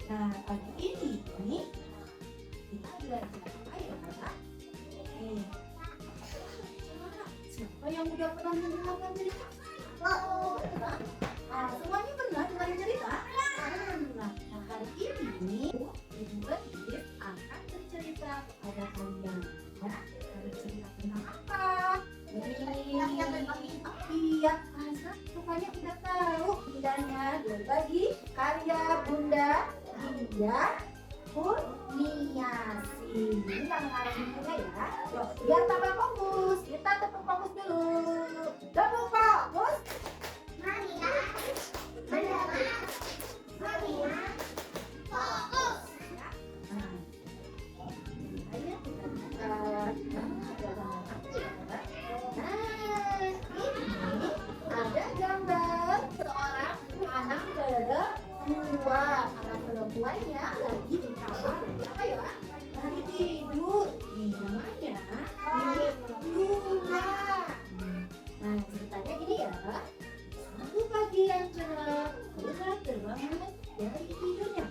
Nah, pagi ini kita belajar apa ya? Nih, siapa yang udah pernah mendengarkan cerita? Oh, pernah? Nah, semuanya pernah dengar cerita? Nah, hari ini Ibu Gadis akan bercerita kepada kalian. Ya, bercerita tentang apa? Iya, Azra rupanya udah tahu. Ceritanya berbagi karya Bunda Dinda Kurniasi. Ini yang ngarang bukunya ya. Yuk, biar tambah fokus, kita tepuk fokus dulu. Tepuk fokus. Perempuannya lagi di kamar apa ya? Lagi tidur. Nih namanya Luna. Nah ceritanya gini ya. Suatu pagi yang cerah, Luna terbangun dari tidurnya.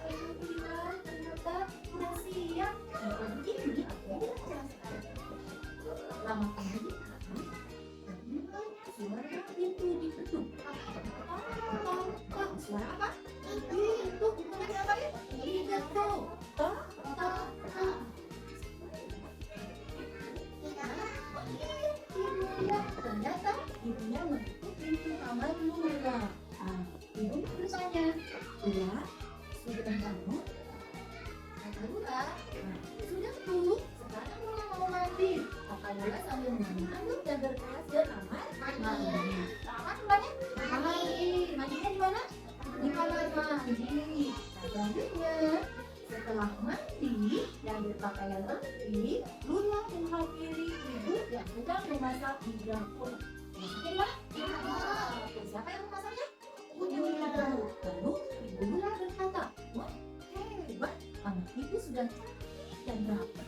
Alhamdulillah ternyata udah siap. Nah pagi ini aku lama kemudian suara pintu ditutup. Suara apa? Itu bukannya apa ya? Ditutup. Ternyata ibunya menutup pintu kamar Luna. Ibu bertanya, Luna sudah bangun? Kata Luna, sudah Bu. Sekarang Luna mau mandi. Kata Luna sambil mengangguk dan berkelas ke kamar mandi. Kamar Lunanya? Mandi. Mandinya di mana? Di kamar mandi. Selanjutnya, setelah mandi dan berpakaian rapi, Luna menghampiri ibu yang sedang memasak di dapur. Siapa yang memasaknya? Ibu. Lalu ibu Luna berkata, wah hebat, anak ibu sudah cantik dan rapi.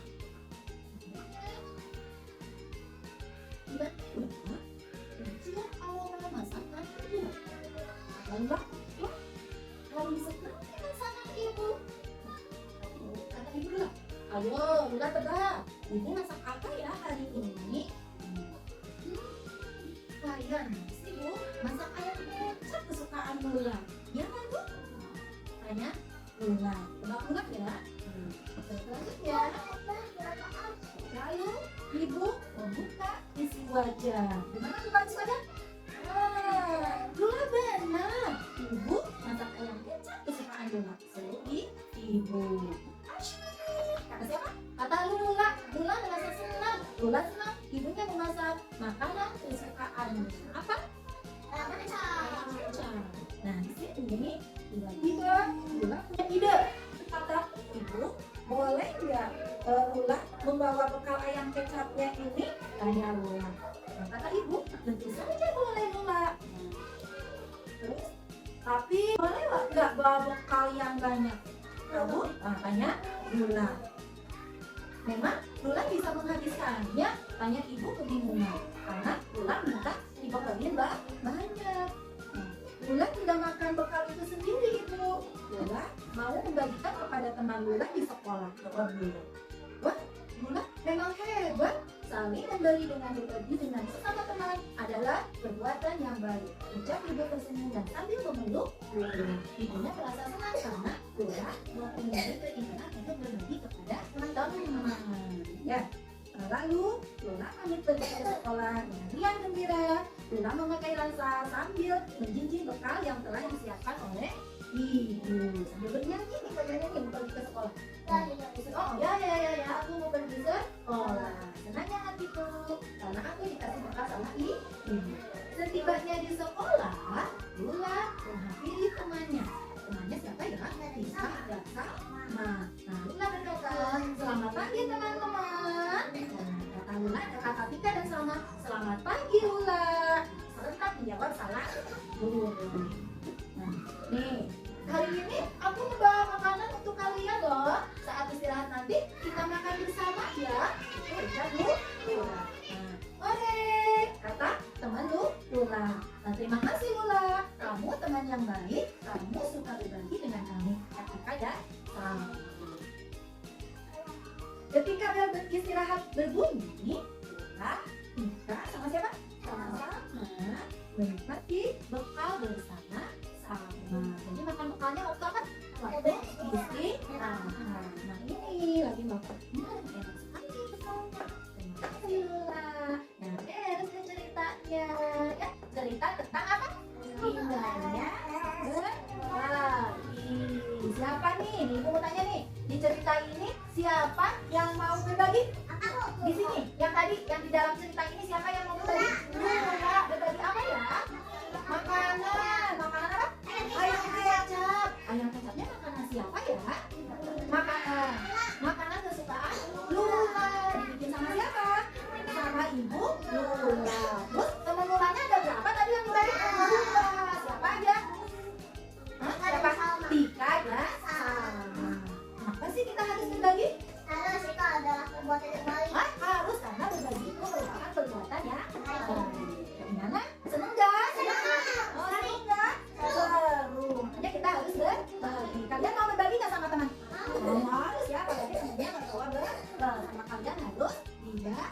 Tiba-tiba tercium aroma masakan ibu. Mbak, hari sekali masakan ibu. Kata ibu Luna, ayo Luna tebak, ibu masak apa ya hari ini? Ayam, ibu masak ayam kecap kesukaan Luna. Ya kan Bu? Tanya Luna, tebak-tebak ya. Selanjutnya, lalu ibu membuka isi wajan. Gimana buka isi wajan? Luna benar. Ibu masak ayam kecap kesukaan Luna. Serupi ibu. Kata siapa? Kata Luna. Luna merasa senang. Luna senang ibunya memasak makanan kesukaan Luna. Apa? Ayam kecap. Nah di sini tiba-tiba Luna punya ide. Kata ibu, boleh nggak Luna membawa bekal ayam kecapnya ini? Tanya Luna. Nah, kata ibu, tentu saja boleh Luna. Terus, tapi boleh nggak bawa bekal yang banyak? Kamu tanya Luna. Memang Luna bisa menghabiskannya? Tanya ibu kebingungan. Karena Luna minta dibekalin banyak. Luna tidak makan bekal itu sendiri ibu. Luna mau membagikan kepada teman Luna di sekolah. Wah, Luna memang hebat. Saling memberi dengan berbagi dengan sesama teman adalah perbuatan yang baik. Ucap ibu tersenyum dan sambil memeluk Luna. Ibunya merasa senang karena Luna mempunyai keinginan untuk berbagi kepada teman-teman. Ya. Lalu Luna pamit pergi ke sekolah dengan riang gembira. Luna memakai lensa sambil menjinjing bekal yang telah disiapkan oleh ibu. Sambil bernyanyi nih, bernyanyi mau pergi ke sekolah. Oh ya, aku mau pergi ke sekolah. Senangnya hatiku karena aku dikasih bekal sama ibu. Setibanya di sekolah, Luna menghampiri temannya. Temannya siapa ya? Lisa dan Salma. Nah, Luna berkata, selamat pagi teman-teman. Kata Luna, kata Tika dan Salma, selamat pagi Luna. Serentak menjawab salam guru. Nah, nih, hari ini aku membawa makanan untuk kalian loh. Saat istirahat nanti kita makan bersama ya. Ucap Luna. Oke, kata teman Luna. Nah, terima kasih Luna. Kamu teman yang baik, kamu suka berbagi. ya? Sama. Ketika bel beristirahat berbunyi, kita sama siapa? Sama-sama menikmati bekal bersama sama. Jadi makan bekalnya waktu apa? Waktu istirahat. Nah ini lagi makan. Enak sekali bekalnya. Alhamdulillah. Nah terus ceritanya ya, cerita tentang apa? Indahnya berbagi. Siapa nih? Ibu mau tanya nih. Di cerita ini siapa yang mau berbagi? Di sini, yang tadi, yang di dalam cerita ini siapa yang mau berbagi? Berbagi apa ya? Makanan. Makanan apa? Ayam kecap. Ayam kecapnya makanan siapa ya? Makanan kesukaan Lula. Dibikin sama siapa? Sama Ibu Lula. Terus teman Lulanya ada berapa tadi yang dibagi? Lula. Siapa aja? Siapa? Tika ya? Sama. Kenapa sih kita harus berbagi? Harus, itu adalah perbuatan yang baik. Harus, karena berbagi itu merupakan perbuatan ya. Gimana? Seneng gak? Oh, seneng gak? Seru. Makanya kita harus berbagi. Kalian mau berbagi gak sama teman? Harus ya, apalagi temennya mertua berbagi. Sama kalian harus tidak